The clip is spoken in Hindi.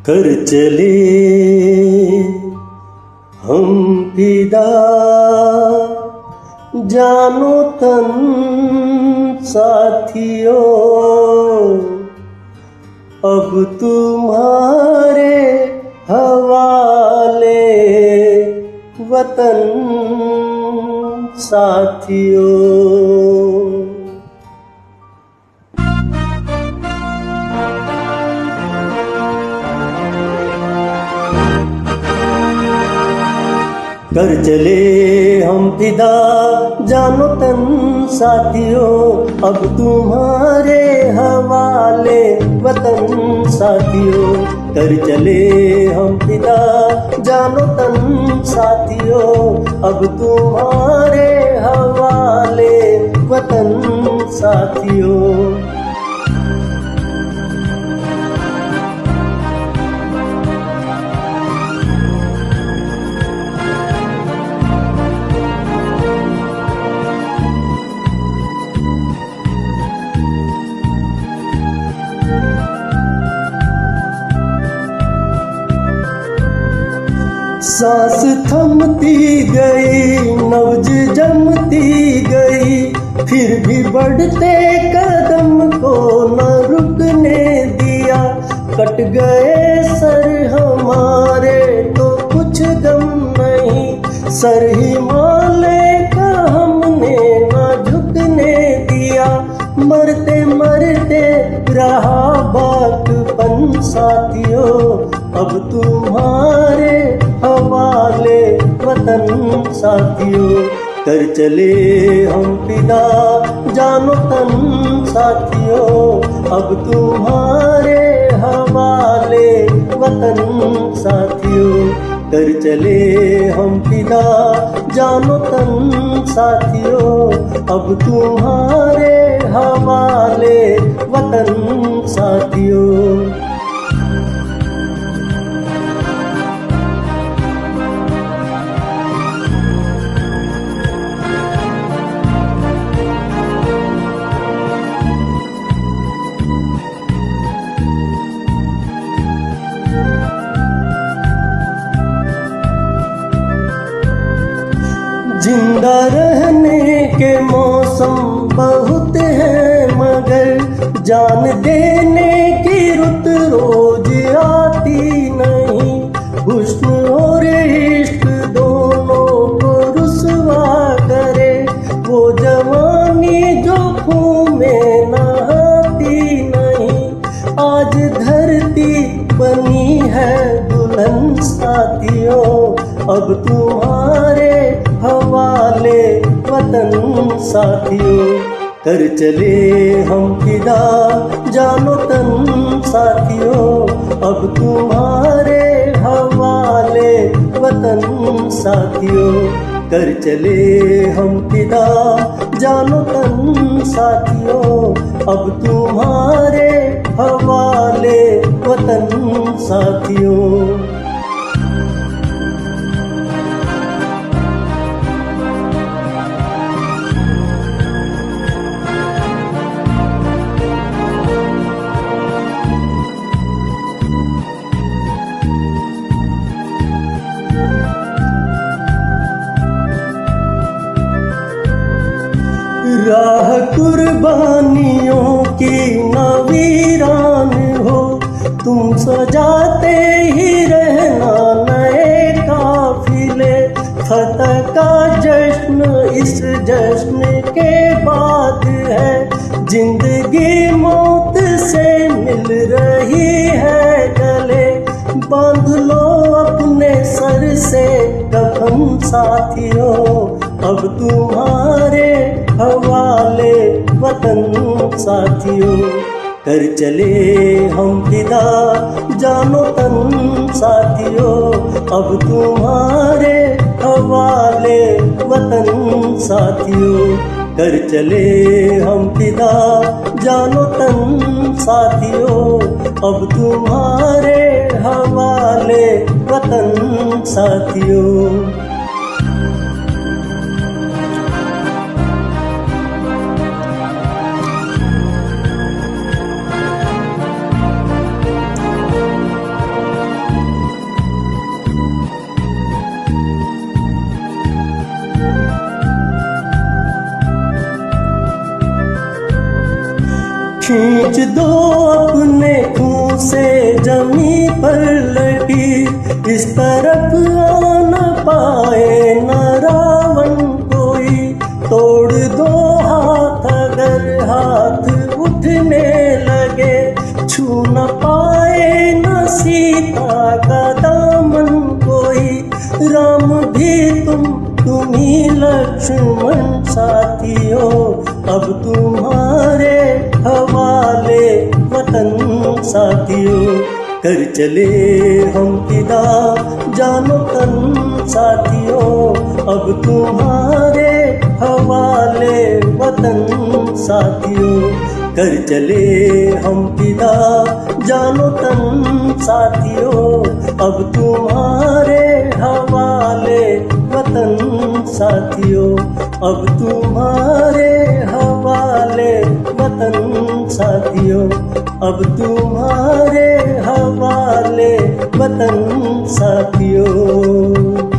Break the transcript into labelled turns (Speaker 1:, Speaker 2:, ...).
Speaker 1: कर चले हम फिदा, जानो तन साथियों, अब तुम्हारे हवाले वतन साथियों। कर चले हम फिदा, जानो तन साथियों, अब तुम्हारे हवाले वतन साथियों। कर चले हम फिदा, जानो तन साथियों, अब तुम्हारे हवाले वतन साथियों। सांस थमती गई, नब्ज जमती गई, फिर भी बढ़ते कदम को न रुकने दिया। कट गए सर हमारे तो कुछ गम नहीं, सर हिमालय का हमने न झुकने दिया। मरते मरते रहा बाकपन साथियों, अब तुम्हारे हवाले वतन साथियों। कर चले हम फिदा, जानो तन साथियों, अब तुम्हारे हवाले वतन साथियों। कर चले हम फिदा, जानो तन साथियों, अब तुम्हारे हवाले वतन साथियों। जिंदा रहने के मौसम बहुत है, मगर जान देने की रुत रोज आती नहीं। हुस्न और इश्क दोनों को रुसवा करे, वो जवानी जो खून में नहाती नहीं। आज धरती बनी है दुल्हन साथियों, अब तुम्हारे हवाले वतन साथियों। कर चले हम फिदा, जानो तन साथियों, अब तुम्हारे हवाले वतन साथियों। कर चले हम फिदा, जानो तन साथियों, अब तुम्हारे हवाले वतन साथियों। राह कुर्बानियों की न वीरान हो, तुम सजाते ही रहना नए काफिले। फतह का जश्न इस जश्न के बाद है, जिंदगी मौत से मिल रही है गले। बांध लो अपने सर से कफन साथियों, अब तुम्हारे हवाले वतन साथियों। कर चले हम फिदा, जानो तन साथियों, अब तुम्हारे हवाले वतन साथियों। कर चले हम फिदा, जानो तन साथियों, अब तुम्हारे हवाले वतन साथियों। खींच दो अपने खून से जमी पर लकीर, इस तरफ आ न पाए न रावण कोई। तोड़ दो हाथ अगर हाथ उठने लगे, छू न पाए न सीता का दामन कोई। राम भी तुम ही लक्ष्मण साथियों, अब तुम्हारे हवाले वतन साथियों। कर चले हम फिदा जानो तन साथियों, अब तुम्हारे हवाले वतन साथियों। कर चले हम फिदा जानो तन साथियों, अब तुम्हारे हवाले वतन साथियों। अब तुम्हारे हवाले वतन साथियों, अब तुम्हारे हवाले वतन साथियों।